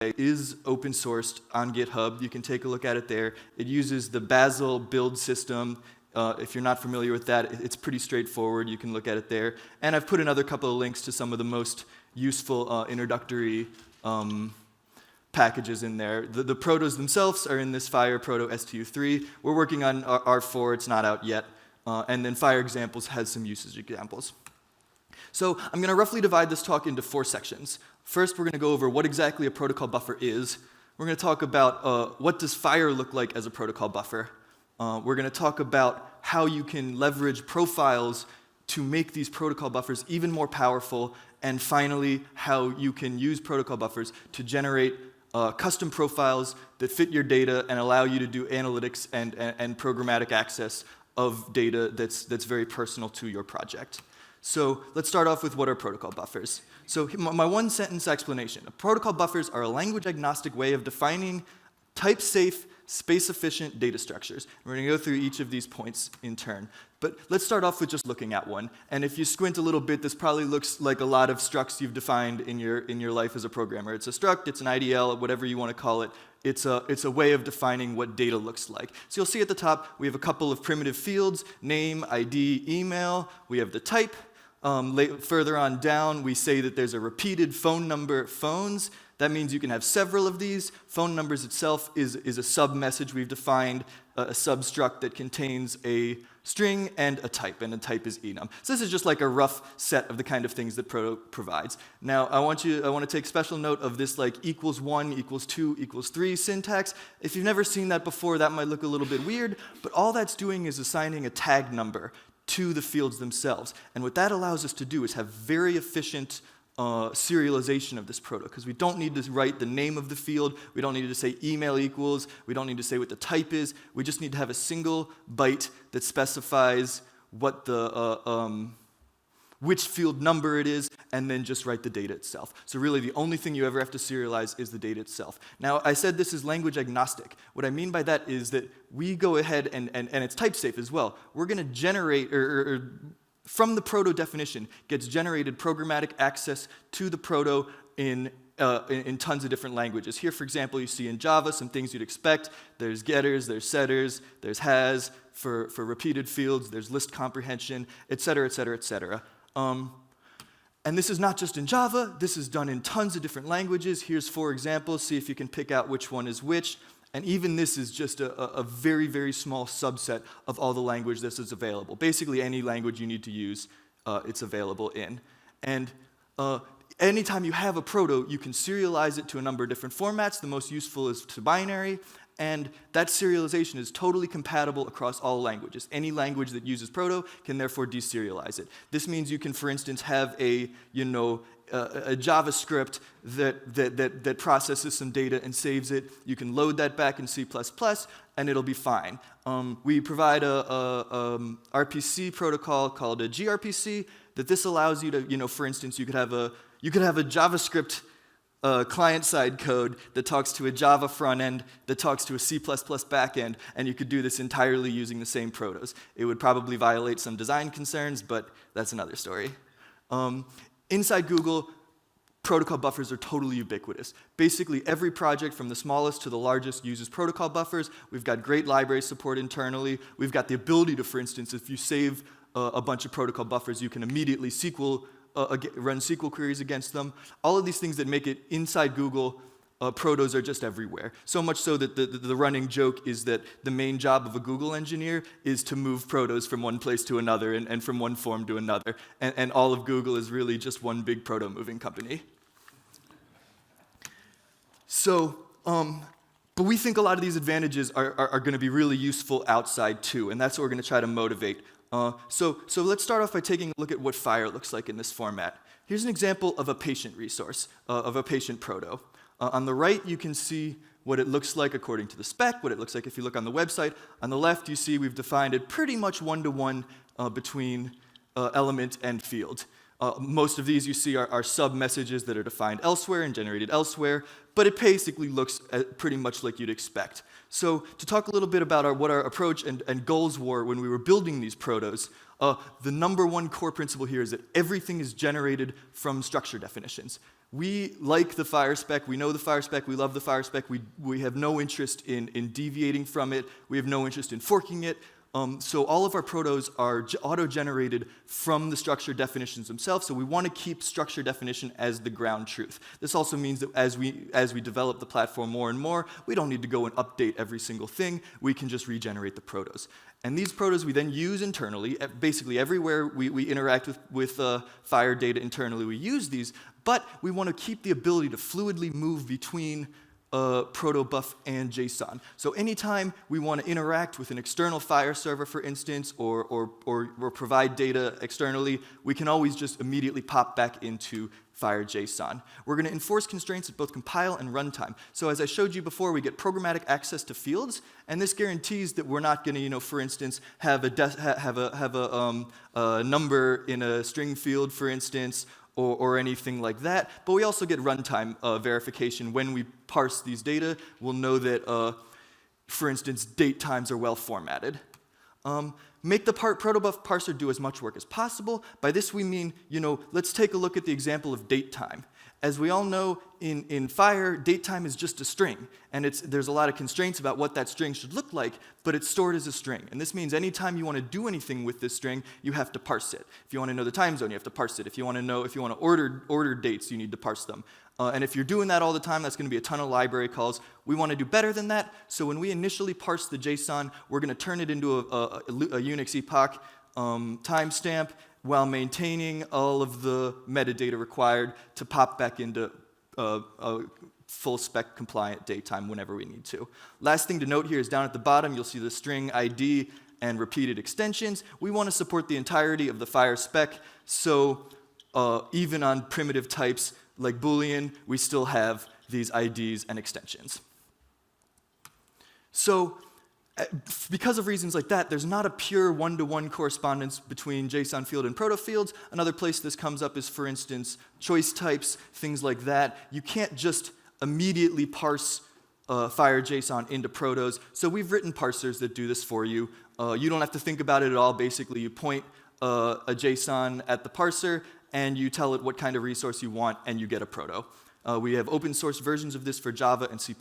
is open sourced on GitHub. You can take a look at it there. It uses the Bazel build system. If you're not familiar with that, it's pretty straightforward. You can look at it there. And I've put another couple of links to some of the most useful introductory packages in there. The protos themselves are in this FHIR Proto STU3. We're working on R4. It's not out yet. And then FHIR examples has some usage examples. So I'm going to roughly divide this talk into 4 sections. First, we're going to go over what exactly a protocol buffer is. We're going to talk about what does FHIR look like as a protocol buffer. We're going to talk about how you can leverage profiles to make these protocol buffers even more powerful. And finally, how you can use protocol buffers to generate custom profiles that fit your data and allow you to do analytics and programmatic access of data that's very personal to your project. So let's start off with what are protocol buffers. So my one-sentence explanation. Protocol buffers are a language-agnostic way of defining type-safe, space-efficient data structures. We're going to go through each of these points in turn. But let's start off with just looking at one. And if you squint a little bit, this probably looks like a lot of structs you've defined in your life as a programmer. It's a struct, it's an IDL, whatever you want to call it. It's a way of defining what data looks like. So you'll see at the top, we have a couple of primitive fields, name, ID, email. We have the type. Further on down, we say that there's a repeated phone number, phones. That means you can have several of these. Phone numbers itself is a sub-message. We've defined a substruct that contains a string and a type is enum. So this is just like a rough set of the kind of things that Proto provides. Now, I want to take special note of this like =1, =2, =3 syntax. If you've never seen that before, that might look a little bit weird, but all that's doing is assigning a tag number to the fields themselves. And what that allows us to do is have very efficient serialization of this proto, because we don't need to write the name of the field, we don't need to say email equals, we don't need to say what the type is, we just need to have a single byte that specifies what the which field number it is, and then just write the data itself. So really the only thing you ever have to serialize is the data itself. Now I said this is language agnostic. What I mean by that is that we go ahead and it's type safe as well. We're going to generate, or from the proto definition gets generated programmatic access to the proto in tons of different languages. Here, for example, you see in Java some things you'd expect. There's getters, there's setters, there's has for repeated fields, there's list comprehension, et cetera, et cetera, et cetera. And this is not just in Java, this is done in tons of different languages. Here's 4 examples, see if you can pick out which one is which. And even this is just a very, very small subset of all the language this is available. Basically, any language you need to use, it's available in. And anytime you have a proto, you can serialize it to a number of different formats. The most useful is to binary. And that serialization is totally compatible across all languages. Any language that uses proto can therefore deserialize it. This means you can, for instance, have a JavaScript that processes some data and saves it. You can load that back in C++, and it'll be fine. We provide a RPC protocol called a gRPC that this allows you to, for instance, you could have a JavaScript client-side code that talks to a Java front end that talks to a C++ back end, and you could do this entirely using the same protos. It would probably violate some design concerns, but that's another story. Inside Google, protocol buffers are totally ubiquitous. Basically, every project from the smallest to the largest uses protocol buffers. We've got great library support internally. We've got the ability to, for instance, if you save a bunch of protocol buffers, you can immediately run SQL queries against them. All of these things that make it inside Google, protos are just everywhere. So much so that the running joke is that the main job of a Google engineer is to move protos from one place to another and from one form to another. And all of Google is really just one big proto moving company. So, but we think a lot of these advantages are going to be really useful outside too, and that's what we're going to try to motivate. So let's start off by taking a look at what FHIR looks like in this format. Here's an example of a patient resource, of a patient proto. On the right, you can see what it looks like according to the spec, what it looks like if you look on the website. On the left, you see we've defined it pretty much one-to-one between element and field. Most of these you see are sub-messages that are defined elsewhere and generated elsewhere, but it basically looks pretty much like you'd expect. So to talk a little bit about what our approach and goals were when we were building these protos, The number one core principle here is that everything is generated from structure definitions. We like the FHIR spec, we know the FHIR spec, we love the FHIR spec, we have no interest in deviating from it, we have no interest in forking it. So all of our protos are auto-generated from the structure definitions themselves, so we want to keep structure definition as the ground truth. This also means that as we develop the platform more and more, we don't need to go and update every single thing, we can just regenerate the protos. And these protos we then use internally. Basically everywhere we interact with FHIR data internally, we use these, but we want to keep the ability to fluidly move between Protobuf and JSON. So anytime we want to interact with an external FHIR server, for instance, or provide data externally, we can always just immediately pop back into FHIR JSON. We're going to enforce constraints at both compile and runtime. So as I showed you before, we get programmatic access to fields, and this guarantees that we're not going to, for instance, have a number in a string field, for instance, or anything like that. But we also get runtime verification. When we parse these data, we'll know that, for instance, date times are well formatted. Make the Protobuf parser do as much work as possible. By this we mean, let's take a look at the example of date time. As we all know, in FHIR, date time is just a string, and there's a lot of constraints about what that string should look like, but it's stored as a string. And this means anytime you want to do anything with this string, you have to parse it. If you want to know the time zone, you have to parse it. If you want to order dates, you need to parse them. And if you're doing that all the time, that's going to be a ton of library calls. We want to do better than that, so when we initially parse the JSON, we're going to turn it into a Unix epoch timestamp, while maintaining all of the metadata required to pop back into full spec compliant datetime whenever we need to. Last thing to note here is down at the bottom, you'll see the string ID and repeated extensions. We want to support the entirety of the FHIR spec, so even on primitive types like Boolean, we still have these IDs and extensions. So, because of reasons like that, there's not a pure one-to-one correspondence between JSON field and proto fields. Another place this comes up is, for instance, choice types, things like that. You can't just immediately parse FHIR JSON into protos. So we've written parsers that do this for you. You don't have to think about it at all. Basically, you point a JSON at the parser, and you tell it what kind of resource you want, and you get a proto. We have open source versions of this for Java and C++,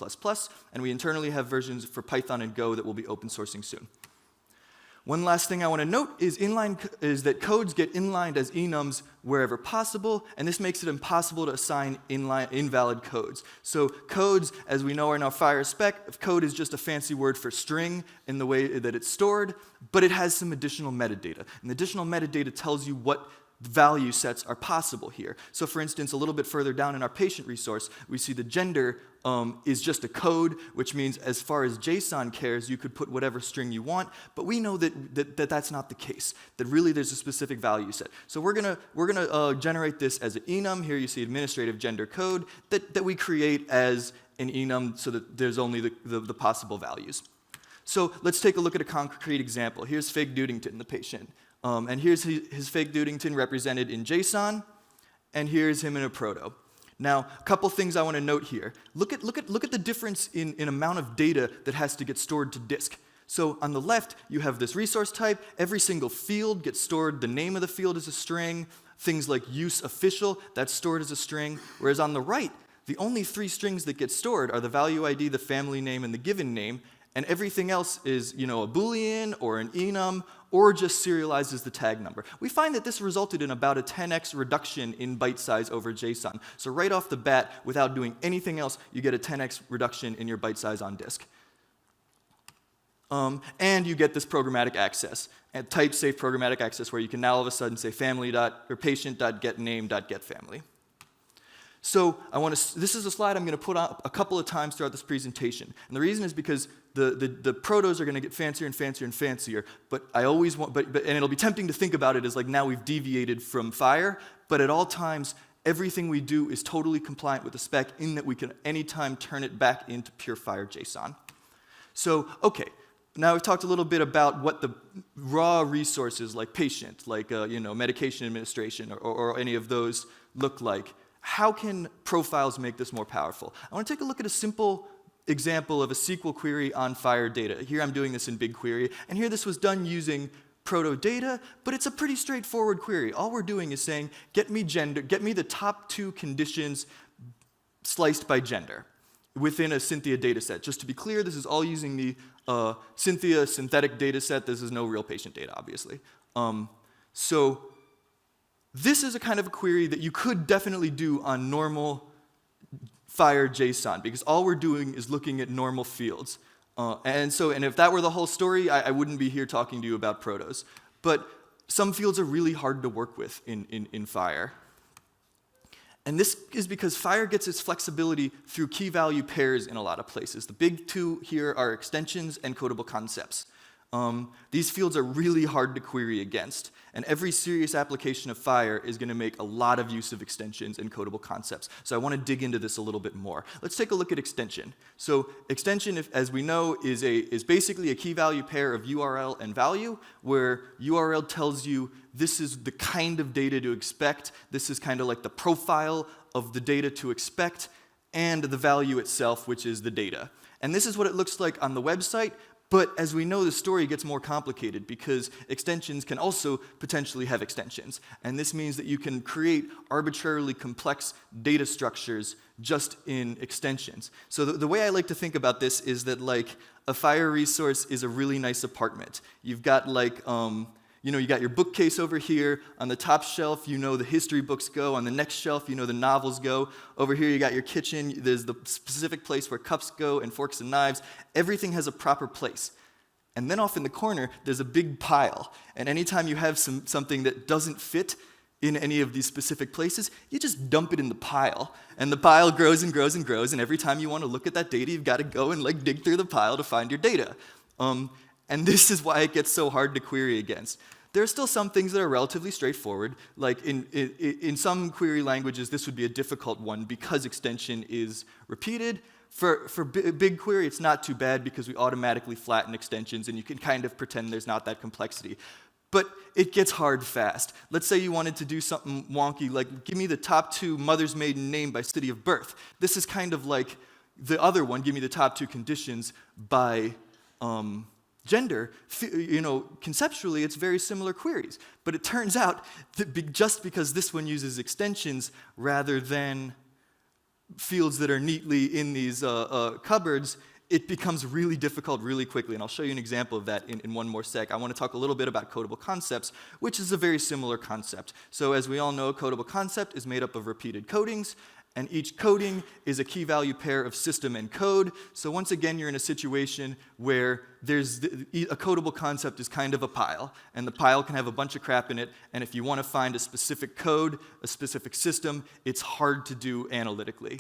and we internally have versions for Python and Go that we'll be open sourcing soon. One last thing I want to note is that codes get inlined as enums wherever possible, and this makes it impossible to assign invalid codes. So codes, as we know in our FHIR spec, code is just a fancy word for string in the way that it's stored, but it has some additional metadata. And the additional metadata tells you what value sets are possible here. So for instance, a little bit further down in our patient resource, we see the gender is just a code, which means as far as JSON cares, you could put whatever string you want, but we know that that's not the case, that really there's a specific value set. So we're gonna generate this as an enum. Here you see administrative gender code that we create as an enum so that there's only the possible values. So let's take a look at a concrete example. Here's Fig Dudington, the patient. And here's his Fig Dudington represented in JSON, and here's him in a proto. Now, a couple things I want to note here. Look at the difference in amount of data that has to get stored to disk. So on the left, you have this resource type. Every single field gets stored. The name of the field is a string. Things like use official, that's stored as a string. Whereas on the right, the only 3 strings that get stored are the value ID, the family name, and the given name. And everything else is, a Boolean or an enum, or just serializes the tag number. We find that this resulted in about a 10x reduction in byte size over JSON. So right off the bat, without doing anything else, you get a 10x reduction in your byte size on disk. And you get this programmatic access, and type-safe programmatic access, where you can now all of a sudden say patient.getName.getFamily. So this is a slide I'm going to put up a couple of times throughout this presentation. And the reason is because the protos are going to get fancier and fancier and fancier, but I always want, and it'll be tempting to think about it as like now we've deviated from FHIR, but at all times, everything we do is totally compliant with the spec in that we can anytime turn it back into pure FHIR JSON. So, okay. Now we've talked a little bit about what the raw resources like patient, like medication administration, or any of those look like. How can profiles make this more powerful? I want to take a look at a simple example of a SQL query on FHIR data. Here I'm doing this in BigQuery, and here this was done using proto data, but it's a pretty straightforward query. All we're doing is saying, get me the top 2 conditions sliced by gender within a Cynthia dataset. Just to be clear, this is all using the Cynthia synthetic dataset. This is no real patient data, obviously. So this is a kind of a query that you could definitely do on normal FHIR JSON, because all we're doing is looking at normal fields. And if that were the whole story, I wouldn't be here talking to you about protos. But some fields are really hard to work with in FHIR. And this is because FHIR gets its flexibility through key value pairs in a lot of places. The big 2 here are extensions and codable concepts. These fields are really hard to query against, and every serious application of FHIR is going to make a lot of use of extensions and codable concepts. So I want to dig into this a little bit more. Let's take a look at extension. So extension, as we know, is basically a key value pair of URL and value, where URL tells you this is the kind of data to expect, this is kind of like the profile of the data to expect, and the value itself, which is the data. And this is what it looks like on the website. But as we know, the story gets more complicated because extensions can also potentially have extensions. And this means that you can create arbitrarily complex data structures just in extensions. So the way I like to think about this is that like a FHIR resource is a really nice apartment. You've got like, you got your bookcase over here. On the top shelf, the history books go. On the next shelf, the novels go. Over here, you got your kitchen. There's the specific place where cups go and forks and knives. Everything has a proper place. And then off in the corner, there's a big pile. And anytime you have something that doesn't fit in any of these specific places, you just dump it in the pile. And the pile grows and grows and grows. And every time you want to look at that data, you've got to go and like dig through the pile to find your data. And this is why it gets so hard to query against. There are still some things that are relatively straightforward. Like in some query languages, this would be a difficult one because extension is repeated. For big query, it's not too bad because we automatically flatten extensions and you can kind of pretend there's not that complexity. But it gets hard fast. Let's say you wanted to do something wonky, like give me the top 2 mother's maiden name by city of birth. This is kind of like the other one, give me the top 2 conditions by gender. Conceptually, it's very similar queries. But it turns out that just because this one uses extensions rather than fields that are neatly in these cupboards, it becomes really difficult really quickly. And I'll show you an example of that in one more sec. I want to talk a little bit about Codable Concepts, which is a very similar concept. So as we all know, Codable Concept is made up of repeated codings, and each coding is a key value pair of system and code. So once again, you're in a situation where a codable concept is kind of a pile, and the pile can have a bunch of crap in it, and if you want to find a specific code, a specific system, it's hard to do analytically.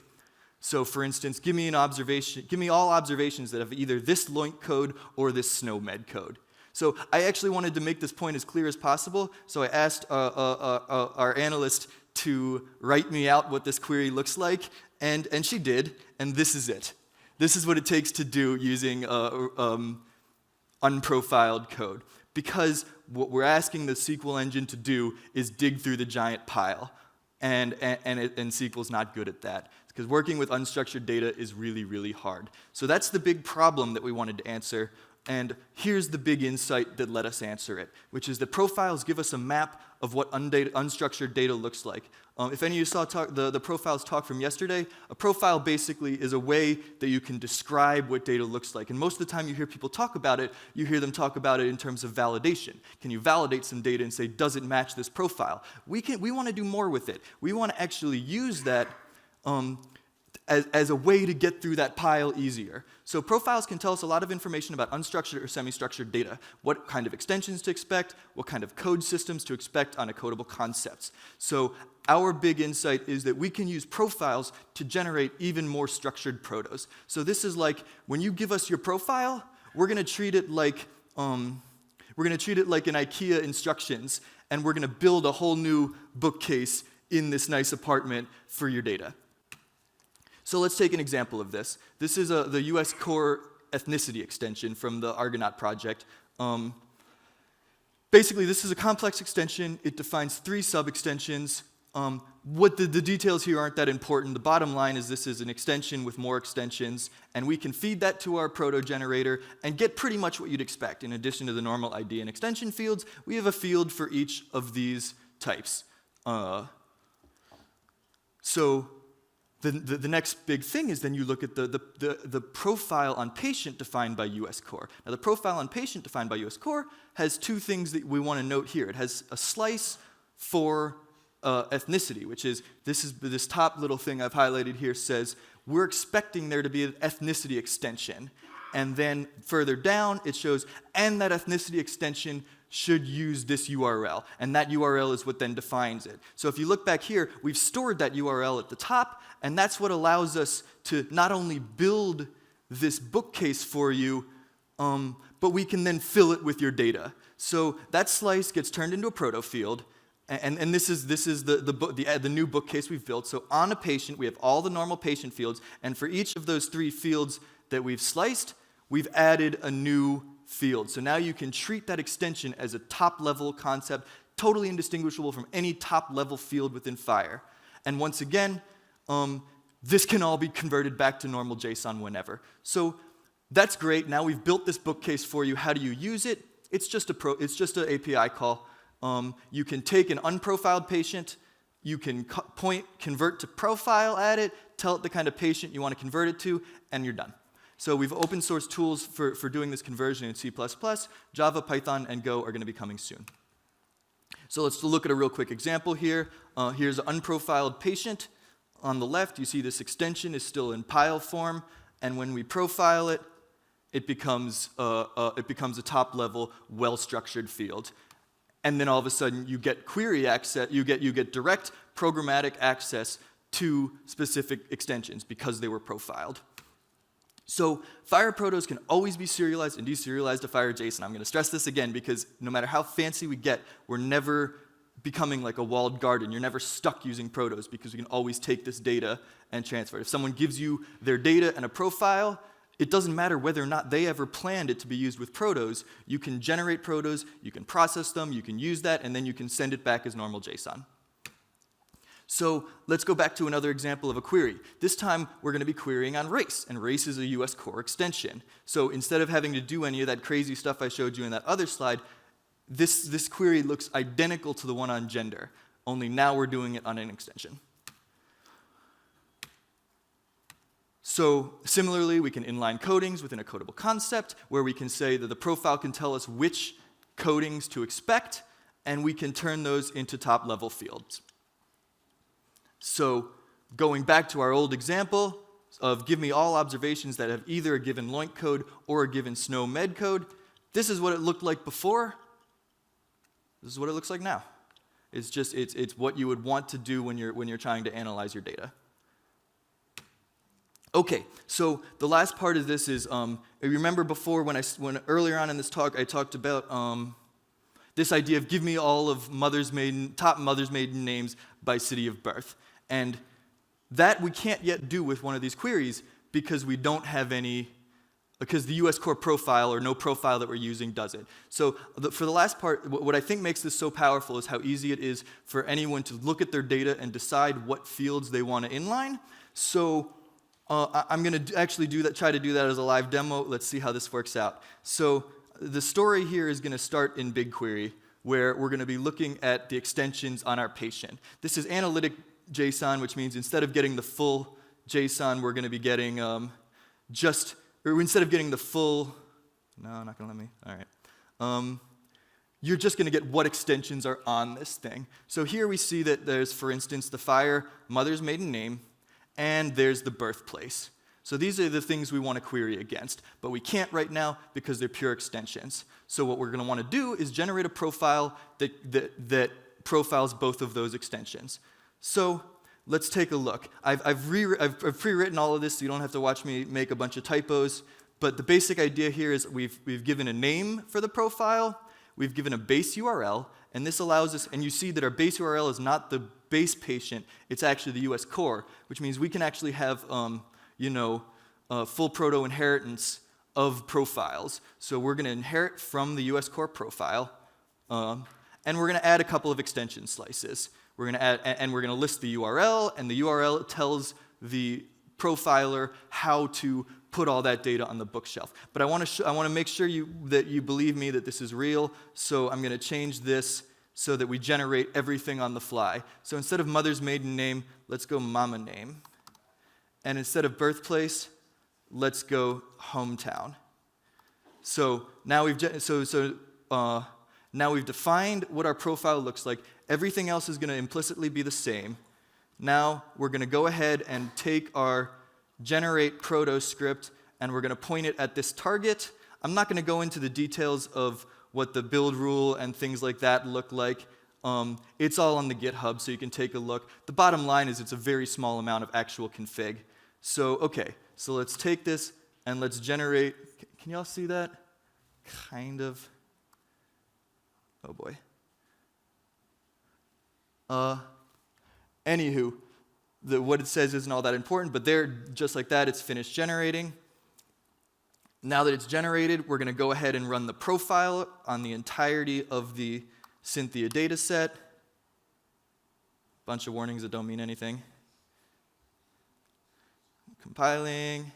So for instance, give me all observations that have either this LOINC code or this SNOMED code. So I actually wanted to make this point as clear as possible, so I asked our analyst to write me out what this query looks like, and she did, and this is it. This is what it takes to do using unprofiled code. Because what we're asking the SQL engine to do is dig through the giant pile, and SQL's not good at that. Because working with unstructured data is really, really hard. So that's the big problem that we wanted to answer, and here's the big insight that let us answer it, which is that profiles give us a map of what unstructured data looks like. If any of you saw the profiles talk from yesterday, a profile basically is a way that you can describe what data looks like. And most of the time you hear people talk about it, you hear them talk about it in terms of validation. Can you validate some data and say, does it match this profile? We want to do more with it. We want to actually use that as a way to get through that pile easier. So profiles can tell us a lot of information about unstructured or semi-structured data, what kind of extensions to expect, what kind of code systems to expect on a Codable Concepts. So our big insight is that we can use profiles to generate even more structured protos. So this is like, when you give us your profile, we're going to treat it like an IKEA instructions, and we're going to build a whole new bookcase in this nice apartment for your data. So let's take an example of this. This is the US Core Ethnicity extension from the Argonaut project. Basically, this is a complex extension. It defines 3 sub-extensions. What the details here aren't that important. The bottom line is this is an extension with more extensions, and we can feed that to our proto generator and get pretty much what you'd expect. In addition to the normal ID and extension fields, we have a field for each of these types. So the next big thing is then you look at the profile on patient defined by US Core. Now the profile on patient defined by US Core has two things that we want to note here. It has a slice for ethnicity, which is this top little thing I've highlighted here says we're expecting there to be an ethnicity extension. And then further down it shows, and that ethnicity extension should use this URL, and that URL is what then defines it. So if you look back here, we've stored that URL at the top, and that's what allows us to not only build this bookcase for you, but we can then fill it with your data. So that slice gets turned into a proto field, and this is the new bookcase we've built. So on a patient, we have all the normal patient fields, and for each of those 3 fields that we've sliced, we've added a new field. So now you can treat that extension as a top-level concept, totally indistinguishable from any top-level field within FHIR. And once again, this can all be converted back to normal JSON whenever. So that's great. Now we've built this bookcase for you. How do you use it? It's just an API call. You can take an unprofiled patient, you can convert to profile at it, tell it the kind of patient you want to convert it to, and you're done. So we've open source tools for doing this conversion in C++. Java, Python, and Go are going to be coming soon. So let's look at a real quick example here. Here's an unprofiled patient. On the left, you see this extension is still in pile form, and when we profile it, it becomes a top-level, well-structured field. And then all of a sudden, you get query access. You get direct programmatic access to specific extensions because they were profiled. So FHIR protos can always be serialized and deserialized to FHIR JSON. I'm going to stress this again because no matter how fancy we get, we're never becoming like a walled garden. You're never stuck using protos because we can always take this data and transfer it. If someone gives you their data and a profile, it doesn't matter whether or not they ever planned it to be used with protos. You can generate protos, you can process them, you can use that, and then you can send it back as normal JSON. So let's go back to another example of a query. This time, we're going to be querying on race, and race is a US Core extension. So instead of having to do any of that crazy stuff I showed you in that other slide, this query looks identical to the one on gender, only now we're doing it on an extension. So similarly, we can inline codings within a codable concept, where we can say that the profile can tell us which codings to expect, and we can turn those into top-level fields. So going back to our old example of give me all observations that have either a given LOINC code or a given SNOW med code, this is what it looked like before. This is what it looks like now. It's just it's what you would want to do when you're trying to analyze your data. Okay, so the last part of this is remember before when earlier on in this talk I talked about this idea of give me all of top mothers' maiden names by city of birth. And that we can't yet do with one of these queries because we don't have any, because the US Core profile or no profile that we're using does it. So for the last part, what I think makes this so powerful is how easy it is for anyone to look at their data and decide what fields they want to inline. So I'm going to actually try to do that as a live demo. Let's see how this works out. So the story here is going to start in BigQuery, where we're going to be looking at the extensions on our patient. This is analytic JSON, which means instead of getting the full JSON, we're going to be getting instead of getting the full, no, not going to let me, all right. You're just going to get what extensions are on this thing. So here we see that there's, for instance, the FHIR mother's maiden name, and there's the birthplace. So these are the things we want to query against, but we can't right now because they're pure extensions. So what we're going to want to do is generate a profile that profiles both of those extensions. So let's take a look. I've pre-written all of this so you don't have to watch me make a bunch of typos, but the basic idea here is we've given a name for the profile, we've given a base URL, and this allows us, and you see that our base URL is not the base patient, it's actually the US Core, which means we can actually have full proto inheritance of profiles. So we're going to inherit from the US Core profile, and we're going to add a couple of extension slices. We're going to add, and we're going to list the URL, and the URL tells the profiler how to put all that data on the bookshelf. But I want to make sure that you believe me that this is real, so I'm going to change this so that we generate everything on the fly. So instead of mother's maiden name, let's go mama name. And instead of birthplace, let's go hometown. So now we've defined what our profile looks like. Everything else is going to implicitly be the same. Now we're going to go ahead and take our generate proto script, and we're going to point it at this target. I'm not going to go into the details of what the build rule and things like that look like. It's all on the GitHub, so you can take a look. The bottom line is it's a very small amount of actual config. So, okay, so let's take this and let's generate. Can y'all see that? Kind of. Oh boy. Anywho, what it says isn't all that important, but there, just like that, it's finished generating. Now that it's generated, we're going to go ahead and run the profile on the entirety of the Cynthia data set. Bunch of warnings that don't mean anything. Compiling.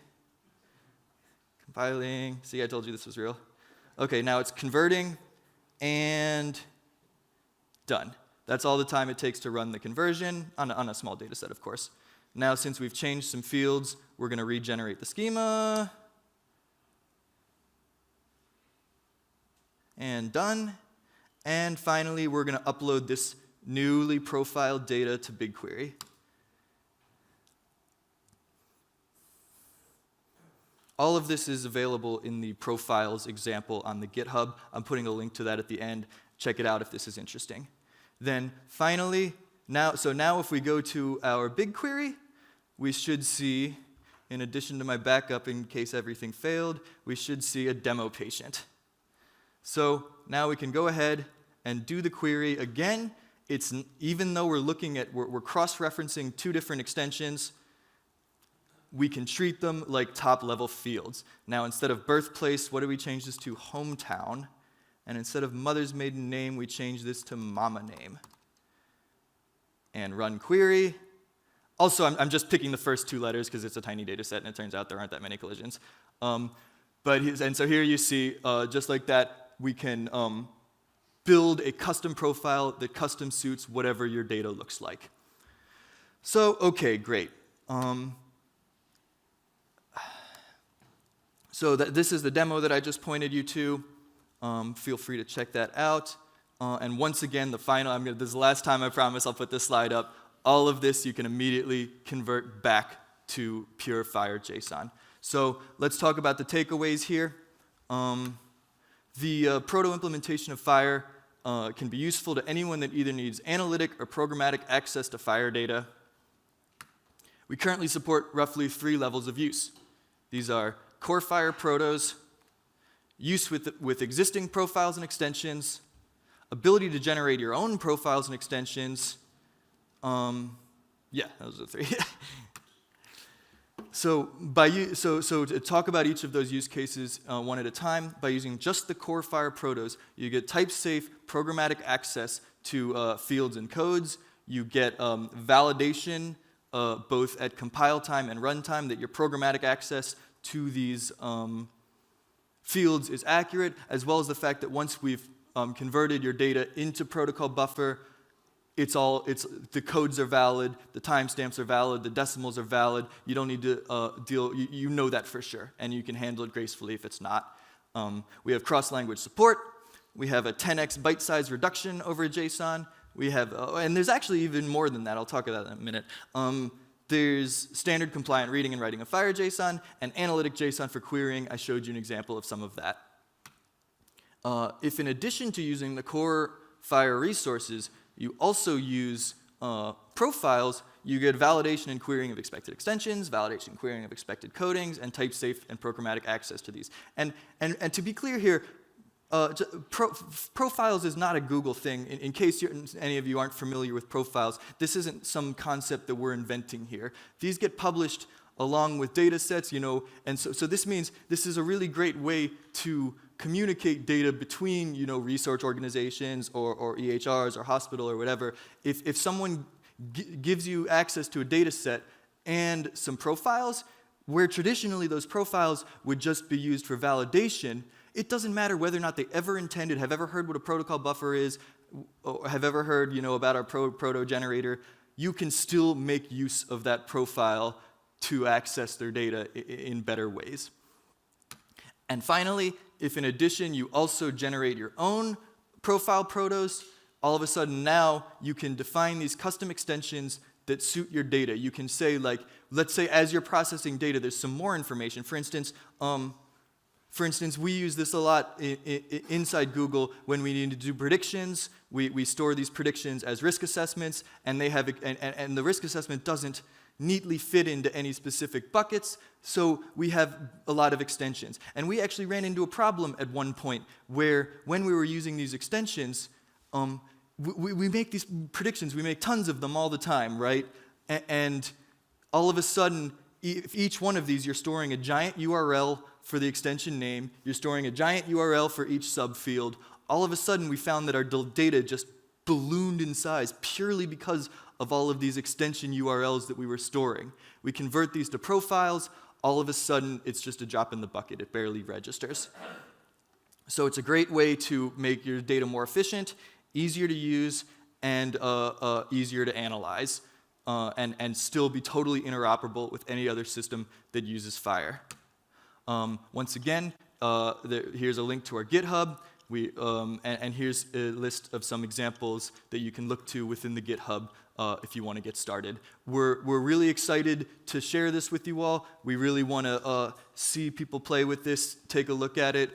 See, I told you this was real. Okay, now it's converting, and done. That's all the time it takes to run the conversion, on a small data set, of course. Now, since we've changed some fields, we're going to regenerate the schema. And done. And finally, we're going to upload this newly profiled data to BigQuery. All of this is available in the profiles example on the GitHub. I'm putting a link to that at the end. Check it out if this is interesting. Then finally, now if we go to our BigQuery, we should see, in addition to my backup in case everything failed, we should see a demo patient. So now we can go ahead and do the query again. Even though we're cross-referencing two different extensions, we can treat them like top-level fields. Now, instead of birthplace, what do we change this to? Hometown. And instead of mother's maiden name, we change this to mama name. And run query. Also, I'm just picking the first two letters because it's a tiny data set, and it turns out there aren't that many collisions. And so here you see, just like that, we can build a custom profile that custom suits whatever your data looks like. So, okay, great. So this is the demo that I just pointed you to. Feel free to check that out. And once again, this is the last time I promise I'll put this slide up. All of this you can immediately convert back to pure FHIR JSON. So let's talk about the takeaways here. The proto implementation of FHIR can be useful to anyone that either needs analytic or programmatic access to FHIR data. We currently support roughly 3 levels of use. These are core FHIR protos, use with existing profiles and extensions, ability to generate your own profiles and extensions. Yeah, those are 3. So to talk about each of those use cases one at a time, by using just the core FHIR protos, you get type-safe programmatic access to fields and codes. You get validation both at compile time and runtime that your programmatic access to these fields is accurate, as well as the fact that once we've converted your data into protocol buffer, the codes are valid, the timestamps are valid, the decimals are valid. You don't need to you know that for sure, and you can handle it gracefully if it's not. We have cross-language support. We have a 10x byte size reduction over JSON. We have, and there's actually even more than that. I'll talk about that in a minute. There's standard compliant reading and writing of FHIR JSON, and analytic JSON for querying. I showed you an example of some of that. If in addition to using the core FHIR resources, you also use profiles, you get validation and querying of expected extensions, validation and querying of expected codings, and type-safe and programmatic access to these. And to be clear here, profiles is not a Google thing. In case any of you aren't familiar with profiles, this isn't some concept that we're inventing here. These get published along with data sets, and so this means this is a really great way to communicate data between, research organizations or EHRs or hospital or whatever, if someone gives you access to a data set and some profiles, where traditionally those profiles would just be used for validation, it doesn't matter whether or not they ever intended, have ever heard what a protocol buffer is, or have ever heard, about our proto generator. You can still make use of that profile to access their data in better ways. And finally, if in addition you also generate your own profile protos, all of a sudden now you can define these custom extensions that suit your data. You can say, like, let's say as you're processing data, there's some more information. For instance, we use this a lot inside Google when we need to do predictions. We store these predictions as risk assessments, and they have and the risk assessment doesn't neatly fit into any specific buckets, so we have a lot of extensions. And we actually ran into a problem at one point where when we were using these extensions, we make these predictions, we make tons of them all the time, right? And all of a sudden, each one of these, you're storing a giant URL for the extension name, you're storing a giant URL for each subfield. All of a sudden, we found that our data just ballooned in size purely because of all of these extension URLs that we were storing. We convert these to profiles, all of a sudden, it's just a drop in the bucket. It barely registers. So it's a great way to make your data more efficient, easier to use, and easier to analyze, and still be totally interoperable with any other system that uses FHIR. Once again, here's a link to our GitHub. And here's a list of some examples that you can look to within the GitHub if you want to get started. We're really excited to share this with you all. We really want to see people play with this, take a look at it.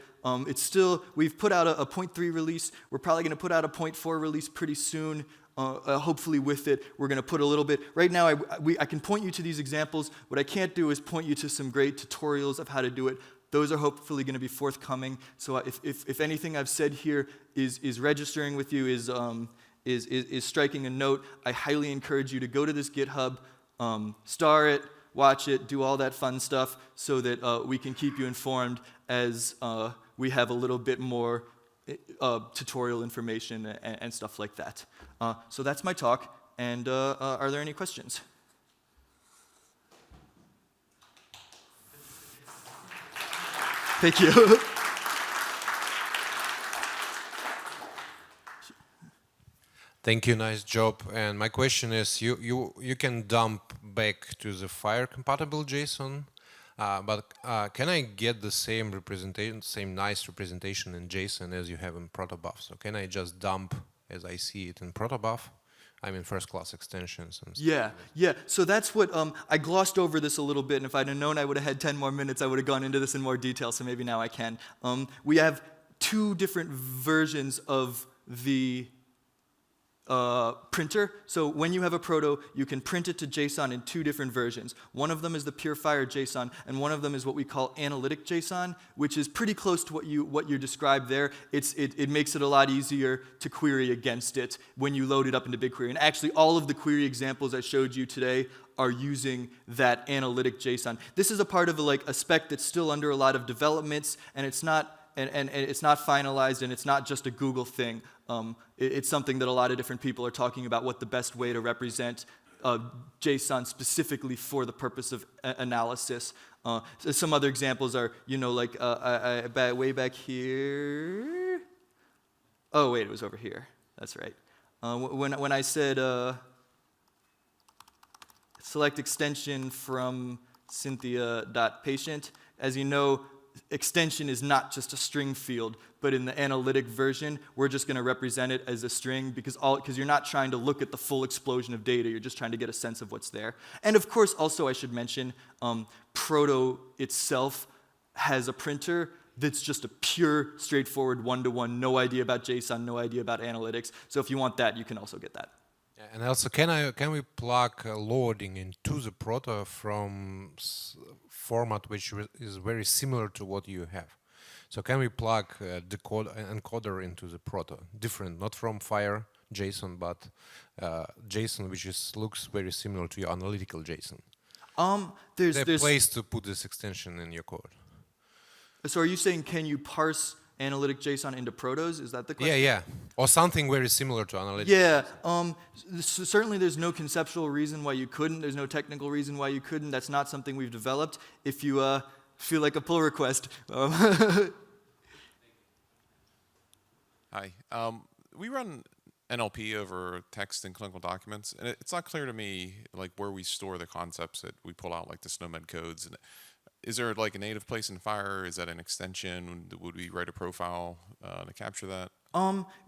We've put out a 0.3 release. We're probably going to put out a 0.4 release pretty soon. Hopefully with it, we're going to put a little bit. Right now, I can point you to these examples. What I can't do is point you to some great tutorials of how to do it. Those are hopefully going to be forthcoming. So if anything I've said here is registering with you, is striking a note, I highly encourage you to go to this GitHub, star it, watch it, do all that fun stuff so that we can keep you informed as we have a little bit more tutorial information and stuff like that. So that's my talk, and are there any questions? Thank you. Thank you, nice job. And my question is, you can dump back to the FHIR compatible JSON, but can I get the same representation, same nice representation in JSON as you have in Protobuf? So can I just dump as I see it in Protobuf? I mean, first-class extensions and stuff. Yeah. So that's what, I glossed over this a little bit, and if I'd have known I would have had 10 more minutes, I would have gone into this in more detail, so maybe now I can. We have two different versions of the printer. So when you have a proto, you can print it to JSON in two different versions. One of them is the pure FHIR JSON, and one of them is what we call analytic JSON, which is pretty close to what you described there. It makes it a lot easier to query against it when you load it up into BigQuery. And actually, all of the query examples I showed you today are using that analytic JSON. This is a part of a spec that's still under a lot of developments, and it's not it's not finalized, and it's not just a Google thing. It's something that a lot of different people are talking about, what the best way to represent JSON specifically for the purpose of analysis. So some other examples are, way back here. Oh, wait, it was over here. That's right. When I said select extension from Cynthia.patient, as you know, extension is not just a string field, but in the analytic version, we're just going to represent it as a string because you're not trying to look at the full explosion of data. You're just trying to get a sense of what's there. And of course, also I should mention, Proto itself has a printer that's just a pure, straightforward one-to-one, no idea about JSON, no idea about analytics. So if you want that, you can also get that. And also, can we plug loading into the Proto from format which is very similar to what you have? So can we plug encoder into the Proto? Different, not from FHIR JSON, but JSON which looks very similar to your analytical JSON. There's a place to put this extension in your code. So are you saying, can you parse analytic JSON into protos? Is that the Yeah, question? yeah. Or something very similar to analytics. Yeah, certainly there's no conceptual reason why you couldn't. There's no technical reason why you couldn't. That's not something we've developed. If you feel like a pull request. Hi. We run NLP over text and clinical documents, and it's not clear to me like where we store the concepts that we pull out, like the SNOMED codes. And is there like a native place in FHIR? Is that an extension? Would we write a profile to capture that?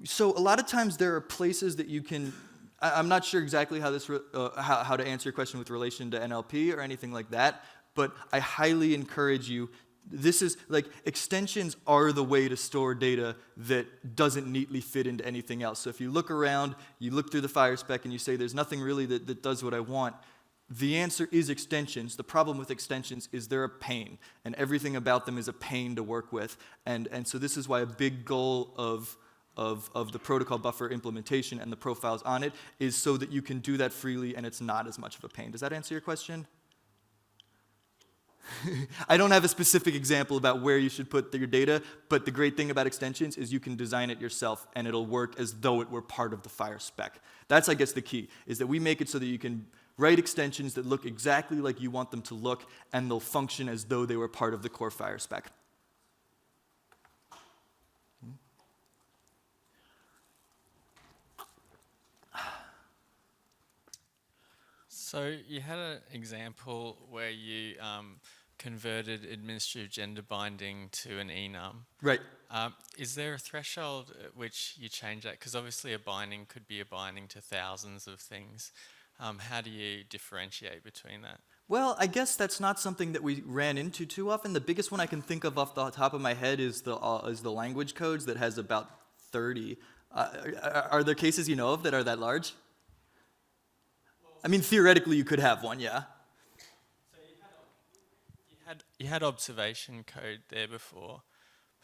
So a lot of times there are places that you can. I'm not sure exactly how this how to answer your question with relation to NLP or anything like that, but I highly encourage you. This is like extensions are the way to store data that doesn't neatly fit into anything else. So if you look around, you look through the FHIR spec and you say there's nothing really that does what I want, the answer is extensions. The problem with extensions is they're a pain, and everything about them is a pain to work with. And so this is why a big goal of the protocol buffer implementation and the profiles on it is so that you can do that freely and it's not as much of a pain. Does that answer your question? I don't have a specific example about where you should put your data, but the great thing about extensions is you can design it yourself and it'll work as though it were part of the FHIR spec. That's, I guess, the key, is that we make it so that you can write extensions that look exactly like you want them to look, and they'll function as though they were part of the core FHIR spec. So you had an example where you converted administrative gender binding to an enum. Right. Is there a threshold at which you change that? Because obviously a binding could be a binding to thousands of things. How do you differentiate between that? Well, I guess that's not something that we ran into too often. The biggest one I can think of off the top of my head is the language codes that has about 30. Are there cases you know of that are that large? I mean, theoretically, you could have one, yeah. So you had observation code there before.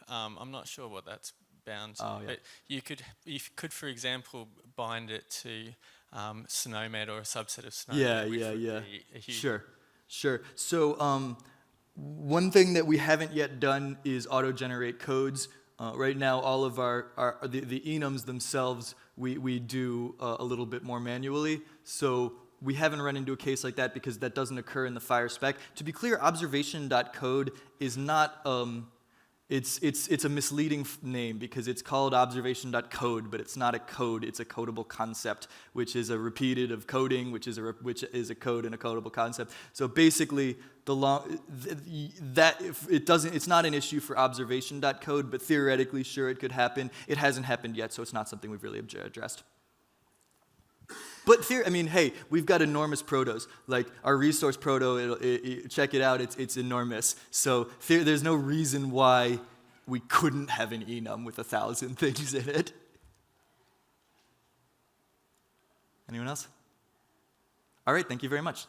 I'm not sure what that's bound to, but you could, for example, bind it to SNOMED or a subset of SNOMED. Yeah. Sure. So one thing that we haven't yet done is auto-generate codes. Right now, all of the enums themselves, we do a little bit more manually. So we haven't run into a case like that because that doesn't occur in the FHIR spec. To be clear, observation.code is not, it's a misleading name because it's called observation.code, but it's not a code, it's a codable concept, which is a repeated of coding, which is a code and a codable concept. So basically, it's not an issue for observation.code, but theoretically, sure, it could happen. It hasn't happened yet, so it's not something we've really addressed. But I mean, hey, we've got enormous protos. Like our resource proto, check it out, it's enormous. So there's no reason why we couldn't have an enum with 1,000 things in it. Anyone else? All right, thank you very much.